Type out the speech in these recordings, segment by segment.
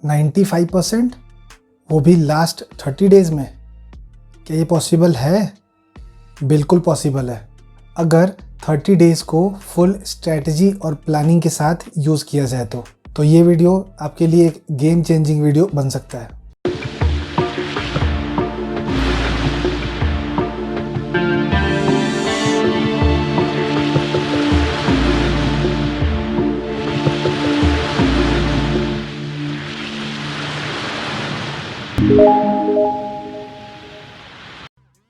95%, वो भी last 30 days में। क्या ये पॉसिबल है? बिल्कुल पॉसिबल है, अगर 30 डेज़ को फुल स्ट्रैटेजी और प्लानिंग के साथ यूज़ किया जाए तो ये वीडियो आपके लिए एक गेम चेंजिंग वीडियो बन सकता है।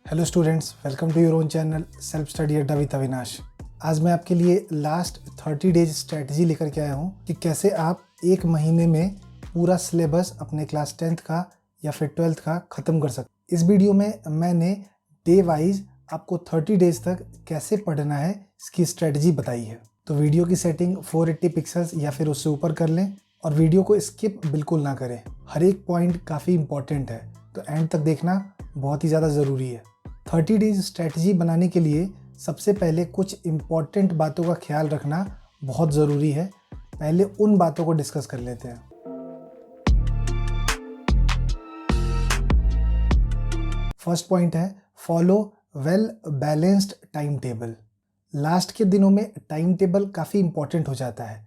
Hello students, welcome to your own channel self study adda with Avinash. आज मैं आपके लिए लास्ट 30 डेज स्ट्रैटेजी लेकर के आया हूँ कि कैसे आप एक महीने में पूरा सिलेबस अपने क्लास 10th का या फिर 12th का ख़त्म कर सकते। इस वीडियो में मैंने डे वाइज आपको 30 डेज तक कैसे पढ़ना है इसकी स्ट्रैटेजी बताई है। तो वीडियो की सेटिंग 480 पिक्सल्स या फिर उससे ऊपर कर लें और वीडियो को स्किप बिल्कुल ना करें। हर एक पॉइंट काफ़ी इंपॉर्टेंट है, तो एंड तक देखना बहुत ही ज़्यादा ज़रूरी है। 30 डेज स्ट्रैटेजी बनाने के लिए सबसे पहले कुछ इम्पॉर्टेंट बातों का ख्याल रखना बहुत ज़रूरी है। पहले उन बातों को डिस्कस कर लेते हैं। फर्स्ट पॉइंट है follow well balanced time table. Last के दिनों में टाइम टेबल काफ़ी इम्पॉर्टेंट हो जाता है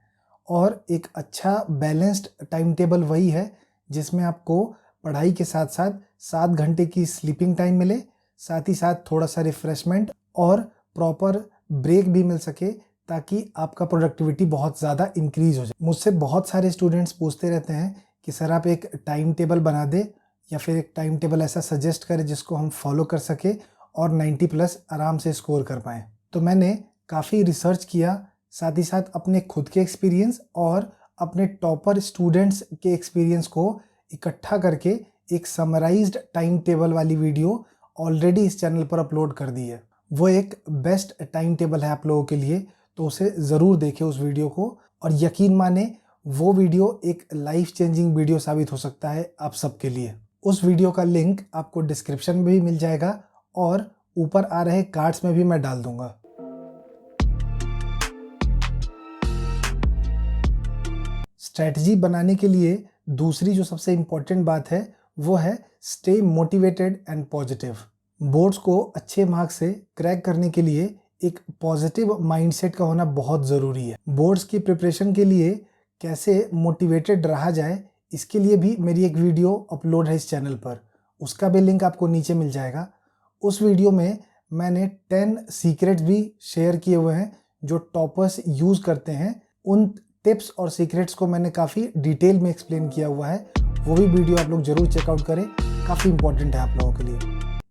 और एक अच्छा बैलेंस्ड टाइम टेबल वही है जिसमें आपको पढ़ाई के साथ साथ 7 घंटे की स्लीपिंग टाइम मिले, साथ ही साथ थोड़ा सा रिफ्रेशमेंट और प्रॉपर ब्रेक भी मिल सके, ताकि आपका प्रोडक्टिविटी बहुत ज़्यादा इंक्रीज हो जाए। मुझसे बहुत सारे स्टूडेंट्स पूछते रहते हैं कि सर आप एक टाइम टेबल बना दे या फिर एक टाइम टेबल ऐसा सजेस्ट करें जिसको हम फॉलो कर सके और 90+ आराम से स्कोर कर पाएँ। तो मैंने काफ़ी रिसर्च किया, साथ ही साथ अपने खुद के एक्सपीरियंस और अपने टॉपर स्टूडेंट्स के एक्सपीरियंस को इकट्ठा करके एक समराइज्ड टाइम टेबल वाली वीडियो ऑलरेडी इस चैनल पर अपलोड कर दी है। वो एक बेस्ट टाइम टेबल है आप लोगों के लिए, तो उसे ज़रूर देखें उस वीडियो को, और यकीन माने वो वीडियो एक लाइफ चेंजिंग वीडियो साबित हो सकता है आप सबके लिए। उस वीडियो का लिंक आपको डिस्क्रिप्शन में भी मिल जाएगा और ऊपर आ रहे कार्ड्स में भी मैं डाल दूंगा। स्ट्रैटेजी बनाने के लिए दूसरी जो सबसे इम्पॉर्टेंट बात है वो है stay motivated and positive. Boards को अच्छे मार्क्स से क्रैक करने के लिए एक पॉजिटिव माइंडसेट का होना बहुत ज़रूरी है। बोर्ड्स की प्रिपरेशन के लिए कैसे मोटिवेटेड रहा जाए, इसके लिए भी मेरी एक वीडियो अपलोड है इस चैनल पर, उसका भी लिंक आपको नीचे मिल जाएगा। उस वीडियो में मैंने 10 सीक्रेट्स भी शेयर किए हुए हैं जो टॉपर्स यूज़ करते हैं। उन टिप्स और सीक्रेट्स को मैंने काफ़ी डिटेल में एक्सप्लेन किया हुआ है, वो भी वीडियो आप लोग ज़रूर चेकआउट करें, काफ़ी इंपॉर्टेंट है आप लोगों के लिए।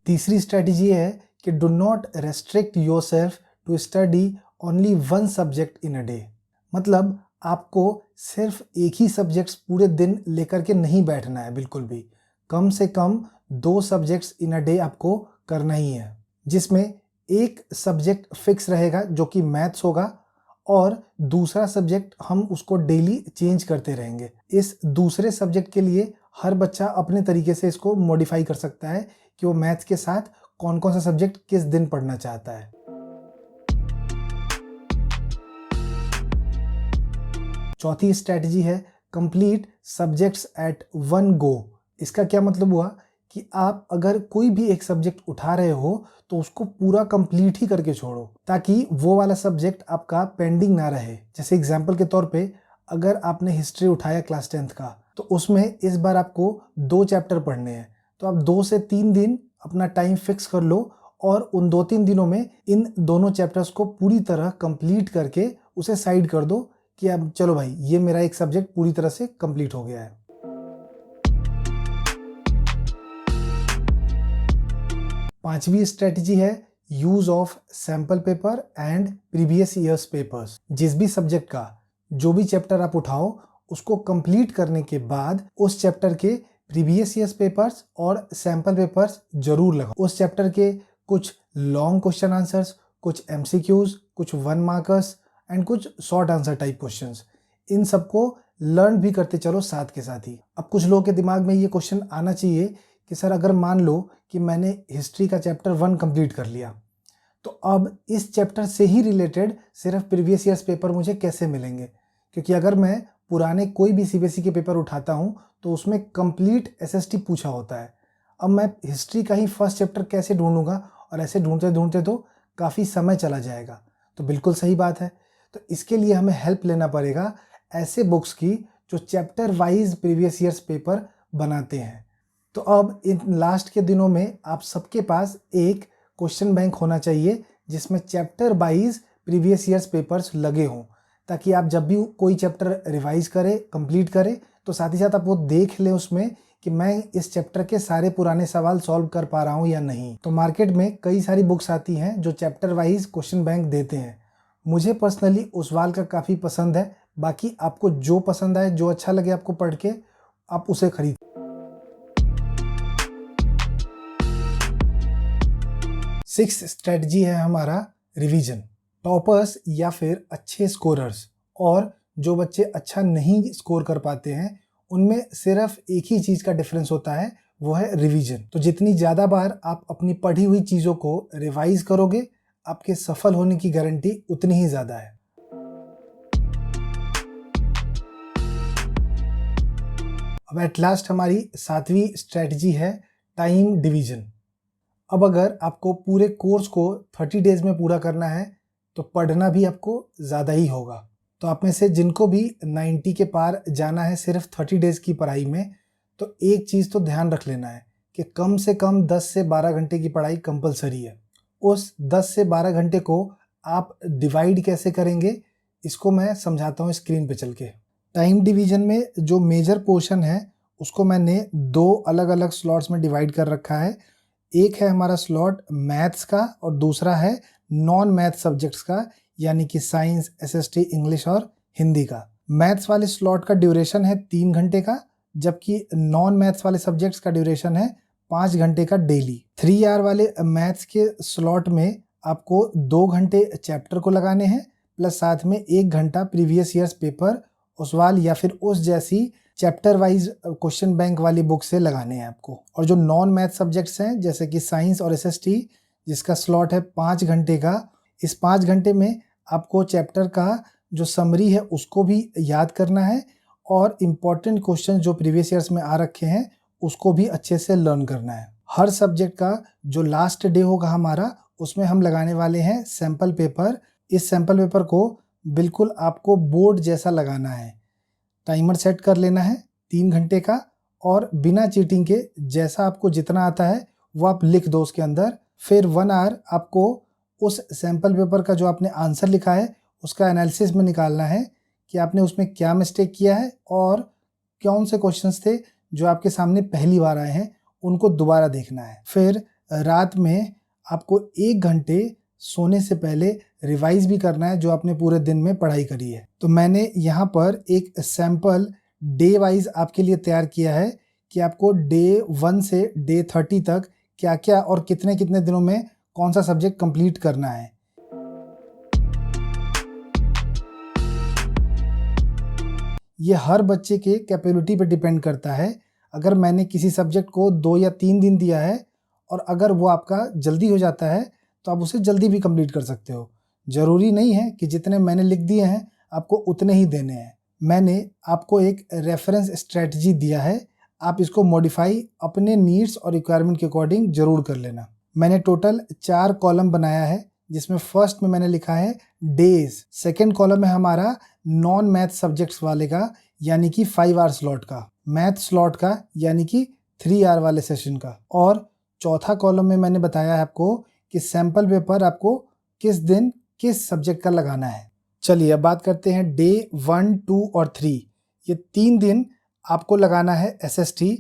तीसरी स्ट्रैटेजी है कि do not restrict yourself to study only one subject in a day. मतलब आपको सिर्फ एक ही सब्जेक्ट्स पूरे दिन लेकर के नहीं बैठना है, बिल्कुल भी। कम से कम 2 सब्जेक्ट्स इन अ डे आपको करना ही है, जिसमें एक सब्जेक्ट फिक्स रहेगा जो कि मैथ्स होगा और दूसरा सब्जेक्ट हम उसको डेली चेंज करते रहेंगे। इस दूसरे सब्जेक्ट के लिए हर बच्चा अपने तरीके से इसको मॉडिफाई कर सकता है कि वो मैथ्स के साथ कौन कौन सा सब्जेक्ट किस दिन पढ़ना चाहता है। चौथी स्ट्रैटेजी है complete subjects eight one go. इसका क्या मतलब हुआ कि आप अगर कोई भी एक सब्जेक्ट उठा रहे हो तो उसको पूरा कंप्लीट ही करके छोड़ो, ताकि वो वाला सब्जेक्ट आपका पेंडिंग ना रहे। जैसे एग्जांपल के तौर पे अगर आपने हिस्ट्री उठाया क्लास 10th का, तो उसमें इस बार आपको 2 चैप्टर पढ़ने हैं, तो आप 2 से 3 दिन अपना टाइम फिक्स कर लो और उन 2-3 दिनों में इन दोनों चैप्टर्स को पूरी तरह कंप्लीट करके उसे साइड कर दो कि अब चलो भाई, ये मेरा एक सब्जेक्ट पूरी तरह से कंप्लीट हो गया है। पांचवी स्ट्रेटजी है use of sample paper and previous years papers. जिस भी सब्जेक्ट का जो भी चैप्टर आप उठाओ, उसको कंप्लीट करने के बाद उस चैप्टर के प्रीवियस ईयर्स पेपर्स और सैंपल पेपर्स जरूर लगाओ। उस चैप्टर के कुछ लॉन्ग क्वेश्चन आंसर्स, कुछ MCQs, कुछ 1 मार्कर्स एंड कुछ शॉर्ट आंसर टाइप क्वेश्चंस, इन सबको लर्न भी करते चलो साथ के साथ ही। अब कुछ लोगों के दिमाग में ये क्वेश्चन आना चाहिए कि सर अगर मान लो कि मैंने हिस्ट्री का चैप्टर 1 कंप्लीट कर लिया, तो अब इस चैप्टर से ही रिलेटेड सिर्फ प्रीवियस ईयर्स पेपर मुझे कैसे मिलेंगे? क्योंकि अगर मैं पुराने कोई भी सीबीएसई के पेपर उठाता हूँ तो उसमें कंप्लीट एसएसटी पूछा होता है। अब मैं हिस्ट्री का ही फर्स्ट चैप्टर कैसे ढूंढूंगा, और ऐसे ढूंढते ढूंढते तो काफ़ी समय चला जाएगा। तो बिल्कुल सही बात है। तो इसके लिए हमें हेल्प लेना पड़ेगा ऐसे बुक्स की जो chapter wise previous years paper बनाते हैं। तो अब इन लास्ट के दिनों में आप सबके पास एक क्वेश्चन बैंक होना चाहिए जिसमें chapter wise previous years papers लगे हों, ताकि आप जब भी कोई चैप्टर रिवाइज करें, कंप्लीट करें, तो साथ ही साथ आप वो देख लें उसमें कि मैं इस चैप्टर के सारे पुराने सवाल सॉल्व कर पा रहा हूँ या नहीं। तो मार्केट में कई सारी बुक्स आती हैं जो चैप्टर वाइज क्वेश्चन बैंक देते हैं। मुझे पर्सनली उस्वाल का काफ़ी पसंद है। बाकी आपको जो पसंद आए, जो अच्छा लगे आपको पढ़ के, आप उसे खरीद। 6th स्ट्रेटजी है हमारा रिवीजन। टॉपर्स या फिर अच्छे स्कोरर्स और जो बच्चे अच्छा नहीं स्कोर कर पाते हैं, उनमें सिर्फ एक ही चीज़ का डिफरेंस होता है, वो है रिवीजन। तो जितनी ज़्यादा बार आप अपनी पढ़ी हुई चीज़ों को रिवाइज करोगे, आपके सफल होने की गारंटी उतनी ही ज़्यादा है। अब एट लास्ट हमारी 7वीं स्ट्रेटजी है टाइम डिवीजन। अब अगर आपको पूरे कोर्स को 30 डेज में पूरा करना है तो पढ़ना भी आपको ज़्यादा ही होगा। तो आप में से जिनको भी 90 के पार जाना है सिर्फ 30 डेज की पढ़ाई में, तो एक चीज़ तो ध्यान रख लेना है कि कम से कम 10 से 12 घंटे की पढ़ाई कंपलसरी है। उस 10 से 12 घंटे को आप डिवाइड कैसे करेंगे, इसको मैं समझाता हूँ स्क्रीन पे चल के। टाइम डिवीजन में जो मेजर पोर्शन है उसको मैंने 2 अलग अलग स्लॉट्स में डिवाइड कर रखा है। एक है हमारा स्लॉट मैथ्स का और दूसरा है नॉन मैथ सब्जेक्ट्स का, यानी कि साइंस, एसएसटी, इंग्लिश और हिंदी का। मैथ्स वाले स्लॉट का ड्यूरेशन है 3 घंटे का, जबकि नॉन मैथ्स वाले सब्जेक्ट्स का ड्यूरेशन है 5 घंटे का डेली। 3 आवर वाले मैथ्स के स्लॉट में आपको 2 घंटे चैप्टर को लगाने हैं, प्लस साथ में 1 घंटा प्रीवियस ईयर्स पेपर, उस्वाल या फिर उस जैसी चैप्टर वाइज क्वेश्चन बैंक वाली बुक से लगाने हैं आपको। और जो नॉन मैथ सब्जेक्ट्स हैं जैसे कि साइंस और एसएसटी, जिसका स्लॉट है 5 घंटे का, इस 5 घंटे में आपको चैप्टर का जो समरी है उसको भी याद करना है और इम्पॉर्टेंट क्वेश्चन जो प्रीवियस ईयर्स में आ रखे हैं उसको भी अच्छे से लर्न करना है। हर सब्जेक्ट का जो लास्ट डे होगा हमारा, उसमें हम लगाने वाले हैं सैम्पल पेपर। इस सैम्पल पेपर को बिल्कुल आपको बोर्ड जैसा लगाना है। टाइमर सेट कर लेना है 3 घंटे का, और बिना चीटिंग के जैसा आपको जितना आता है वो आप लिख दो उसके अंदर। फिर 1 आवर आपको उस सैम्पल पेपर का जो आपने आंसर लिखा है उसका एनालिसिस में निकालना है कि आपने उसमें क्या मिस्टेक किया है और कौन से क्वेश्चंस थे जो आपके सामने पहली बार आए हैं, उनको दोबारा देखना है। फिर रात में आपको 1 घंटे सोने से पहले रिवाइज भी करना है जो आपने पूरे दिन में पढ़ाई करी है। तो मैंने यहाँ पर एक सैंपल डे वाइज आपके लिए तैयार किया है कि आपको डे 1 से डे 30 तक क्या क्या और कितने कितने दिनों में कौन सा सब्जेक्ट कंप्लीट करना है। ये हर बच्चे के कैपेबिलिटी पे डिपेंड करता है। अगर मैंने किसी सब्जेक्ट को 2 या 3 दिन दिया है और अगर वो आपका जल्दी हो जाता है तो आप उसे जल्दी भी कंप्लीट कर सकते हो। ज़रूरी नहीं है कि जितने मैंने लिख दिए हैं आपको उतने ही देने हैं। मैंने आपको एक रेफरेंस स्ट्रेटजी दिया है, आप इसको मॉडिफाई अपने नीड्स और रिक्वायरमेंट के अकॉर्डिंग ज़रूर कर लेना। मैंने टोटल 4 कॉलम बनाया है, जिसमें फर्स्ट में मैंने लिखा है डेज, सेकेंड कॉलम है हमारा नॉन मैथ सब्जेक्ट्स वाले का यानी कि 5 आवर स्लॉट का, मैथ स्लॉट का यानी कि 3 आवर वाले सेशन का, और चौथा कॉलम में मैंने बताया है आपको कि सैंपल पेपर आपको किस दिन किस सब्जेक्ट का लगाना है। चलिए अब बात करते हैं डे 1, 2 और 3। ये 3 दिन आपको लगाना है एसएसटी,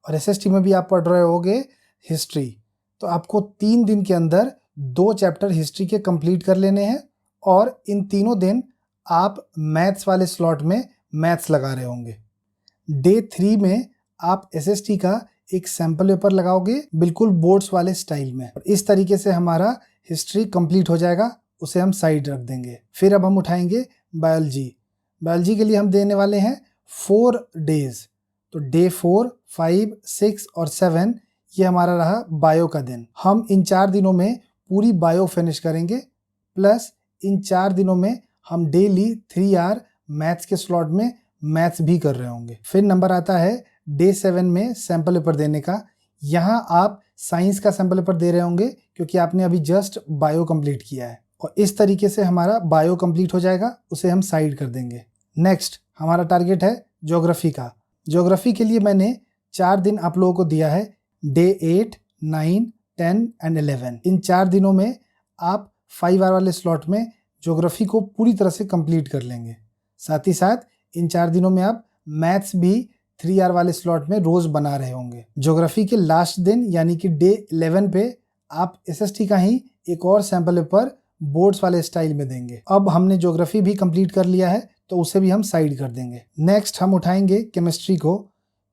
और एसएसटी में भी आप पढ़ रहे होगे हिस्ट्री। तो आपको 3 दिन के अंदर 2 चैप्टर हिस्ट्री के कंप्लीट कर लेने हैं, और इन तीनों दिन आप मैथ्स वाले स्लॉट में मैथ्स लगा रहे होंगे। डे 3 में आप एसएसटी का एक सैंपल पेपर लगाओगे बिल्कुल बोर्ड्स वाले स्टाइल में। इस तरीके से हमारा हिस्ट्री कंप्लीट हो जाएगा, उसे हम साइड रख देंगे। फिर अब हम उठाएंगे बायोलॉजी। बायोलॉजी के लिए हम देने वाले हैं 4 डेज। तो डे 4, 5, 6 और 7 ये हमारा रहा बायो का दिन। हम इन 4 दिनों में पूरी बायो फिनिश करेंगे, प्लस इन 4 दिनों में हम डेली 3 आवर मैथ्स के स्लॉट में मैथ्स भी कर रहे होंगे। फिर नंबर आता है डे 7 में सैम्पल पेपर देने का। यहाँ आप साइंस का सैम्पल पेपर दे रहे होंगे क्योंकि आपने अभी जस्ट बायो कंप्लीट किया है, और इस तरीके से हमारा बायो कंप्लीट हो जाएगा, उसे हम साइड कर देंगे। नेक्स्ट हमारा टारगेट है ज्योग्राफी का। ज्योग्राफी के लिए मैंने 4 दिन आप लोगों को दिया है, डे 8, 9, 10 एंड 11। इन 4 दिनों में आप 5 आवर वाले स्लॉट में ज्योग्राफी को पूरी तरह से कंप्लीट कर लेंगे। साथ ही साथ इन 4 दिनों में आप मैथ्स भी 3 आवर वाले स्लॉट में रोज बना रहे होंगे। ज्योग्राफी के लास्ट दिन यानी कि डे 11 पे आप एसएसटी का ही एक और सैंपल पेपर बोर्ड्स वाले स्टाइल में देंगे। अब हमने ज्योग्राफी भी कंप्लीट कर लिया है तो उसे भी हम साइड कर देंगे। नेक्स्ट हम उठाएंगे केमिस्ट्री को।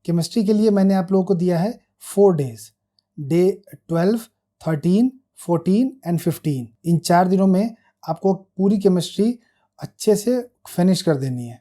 केमिस्ट्री के लिए मैंने आप लोगों को दिया है 4 डेज, डे 12, 13, 14 एंड 15। इन 4 दिनों में आपको पूरी केमिस्ट्री अच्छे से फिनिश कर देनी है।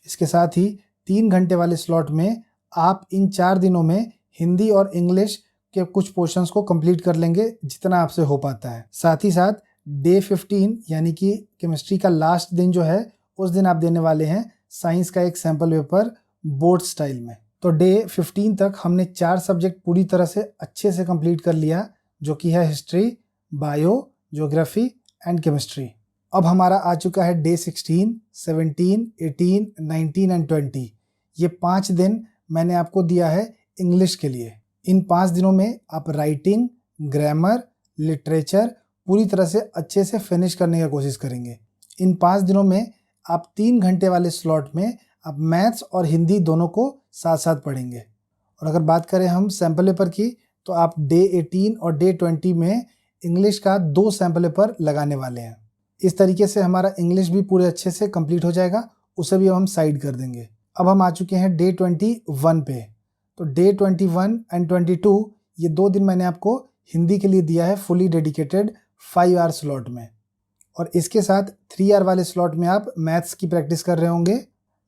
इसके साथ ही 3 घंटे वाले स्लॉट में आप इन 4 दिनों में हिंदी और इंग्लिश के कुछ पोर्शंस को कंप्लीट कर लेंगे जितना आपसे हो पाता है। साथ ही साथ डे 15 यानी कि केमिस्ट्री का लास्ट दिन जो है, उस दिन आप देने वाले हैं साइंस का एक सैंपल पेपर बोर्ड स्टाइल में। तो डे 15 तक हमने 4 सब्जेक्ट पूरी तरह से अच्छे से कंप्लीट कर लिया, जो कि है history, bio, geography and chemistry. अब हमारा आ चुका है डे 16, 17, 18, 19 एंड 20। ये 5 दिन मैंने आपको दिया है इंग्लिश के लिए। इन 5 दिनों में आप राइटिंग, ग्रामर, लिटरेचर पूरी तरह से अच्छे से फिनिश करने की कोशिश करेंगे। इन 5 दिनों में आप 3 घंटे वाले स्लॉट में आप मैथ्स और हिंदी दोनों को साथ साथ पढ़ेंगे। और अगर बात करें हम सैम्पल पेपर की, तो आप डे 18 और डे 20 में इंग्लिश का 2 सैम्पल पेपर लगाने वाले हैं। इस तरीके से हमारा इंग्लिश भी पूरे अच्छे से कंप्लीट हो जाएगा, उसे भी हम साइड कर देंगे। अब हम आ चुके हैं डे 21 पे। तो डे 21 एंड 22 ये 2 दिन मैंने आपको हिंदी के लिए दिया है फुली डेडिकेटेड 5 आवर स्लॉट में, और इसके साथ 3 आवर वाले स्लॉट में आप मैथ्स की प्रैक्टिस कर रहे होंगे।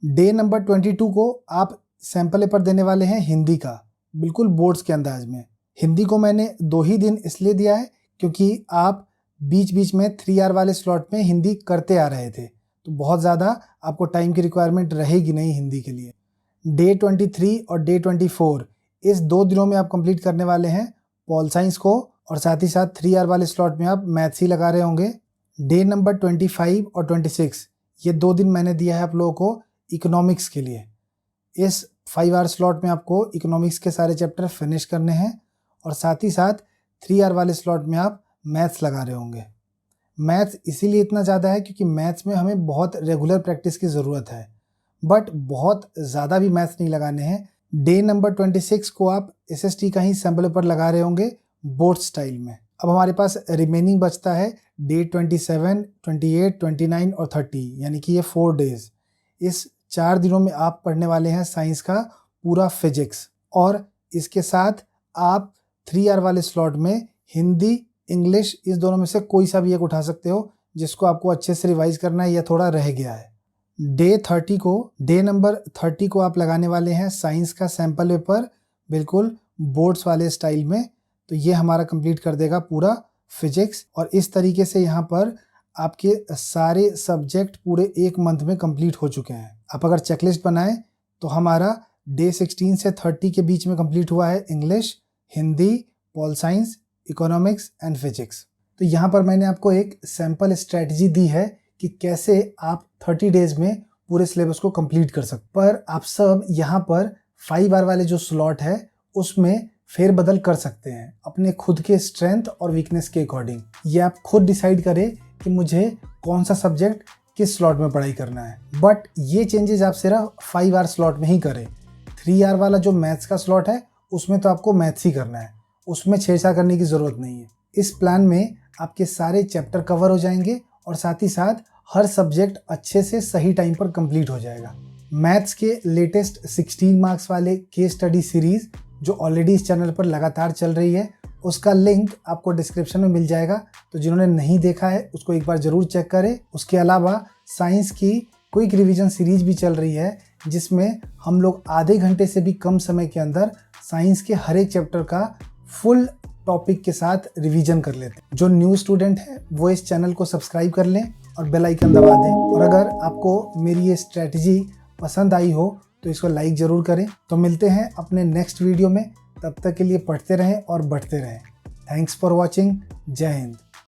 डे नंबर 22 को आप सैंपल पेपर देने वाले हैं हिंदी का, बिल्कुल बोर्ड्स के अंदाज में। हिंदी को मैंने 2 ही दिन इसलिए दिया है क्योंकि आप बीच बीच में 3 आवर वाले स्लॉट में हिंदी करते आ रहे थे, तो बहुत ज़्यादा आपको टाइम की रिक्वायरमेंट रहेगी नहीं हिंदी के लिए। डे 23 और डे 24 इस 2 दिनों में आप कंप्लीट करने वाले हैं पॉल साइंस को, और साथ ही साथ 3 आवर वाले स्लॉट में आप मैथ्स ही लगा रहे होंगे। डे नंबर 25 और 26 ये 2 दिन मैंने दिया है आप लोगों को इकोनॉमिक्स के लिए। इस 5 आवर स्लॉट में आपको इकोनॉमिक्स के सारे चैप्टर फिनिश करने हैं, और साथ ही साथ 3 आवर वाले स्लॉट में आप मैथ्स लगा रहे होंगे। मैथ्स इसीलिए इतना ज़्यादा है क्योंकि मैथ्स में हमें बहुत रेगुलर प्रैक्टिस की ज़रूरत है, बट बहुत ज़्यादा भी मैथ्स नहीं लगाने हैं। डे नंबर 26 को आप एसएसटी का ही सैंपल पेपर लगा रहे होंगे बोर्ड स्टाइल में। अब हमारे पास रिमेनिंग बचता है डे 27, 28, 29 और 30, यानी कि ये 4 डेज। इस 4 दिनों में आप पढ़ने वाले हैं साइंस का पूरा फिजिक्स, और इसके साथ आप 3 आवर वाले स्लॉट में हिंदी, इंग्लिश इस दोनों में से कोई सा भी एक उठा सकते हो जिसको आपको अच्छे से रिवाइज करना है या थोड़ा रह गया है। डे नंबर 30 को आप लगाने वाले हैं साइंस का सैंपल पेपर बिल्कुल बोर्ड्स वाले स्टाइल में। तो ये हमारा कंप्लीट कर देगा पूरा फिजिक्स, और इस तरीके से यहाँ पर आपके सारे सब्जेक्ट पूरे 1 मंथ में कंप्लीट हो चुके हैं। आप अगर चेकलिस्ट बनाएं तो हमारा डे 16 से 30 के बीच में कंप्लीट हुआ है English, Hindi, pol science, economics and physics. तो यहाँ पर मैंने आपको एक सैम्पल स्ट्रेटजी दी है कि कैसे आप 30 डेज में पूरे सिलेबस को कंप्लीट कर सकते। पर आप सब यहाँ पर 5 आवर वाले जो स्लॉट है उसमें फेरबदल कर सकते हैं अपने खुद के स्ट्रेंथ और वीकनेस के अकॉर्डिंग। ये आप खुद डिसाइड करें कि मुझे कौन सा सब्जेक्ट किस स्लॉट में पढ़ाई करना है, बट ये चेंजेस आप सिर्फ 5 आवर स्लॉट में ही करें। 3 आवर वाला जो मैथ्स का स्लॉट है उसमें तो आपको मैथ्स ही करना है, उसमें छेड़छाड़ करने की ज़रूरत नहीं है। इस प्लान में आपके सारे चैप्टर कवर हो जाएंगे, और साथ ही साथ हर सब्जेक्ट अच्छे से सही टाइम पर कंप्लीट हो जाएगा। मैथ्स के लेटेस्ट 16 मार्क्स वाले केस स्टडी सीरीज़ जो ऑलरेडी इस चैनल पर लगातार चल रही है, उसका लिंक आपको डिस्क्रिप्शन में मिल जाएगा, तो जिन्होंने नहीं देखा है उसको एक बार ज़रूर चेक करें। उसके अलावा साइंस की क्विक रिवीजन सीरीज भी चल रही है, जिसमें हम लोग आधे घंटे से भी कम समय के अंदर साइंस के हर एक चैप्टर का फुल टॉपिक के साथ रिवीजन कर लेते हैं। जो न्यू स्टूडेंट है वो इस चैनल को सब्सक्राइब कर लें और बेल आइकन दबा दें। और अगर आपको मेरी ये स्ट्रेटजी पसंद आई हो तो इसको लाइक ज़रूर करें। तो मिलते हैं अपने नेक्स्ट वीडियो में, तब तक के लिए पढ़ते रहें और बढ़ते रहें। Thanks for watching. जय हिंद।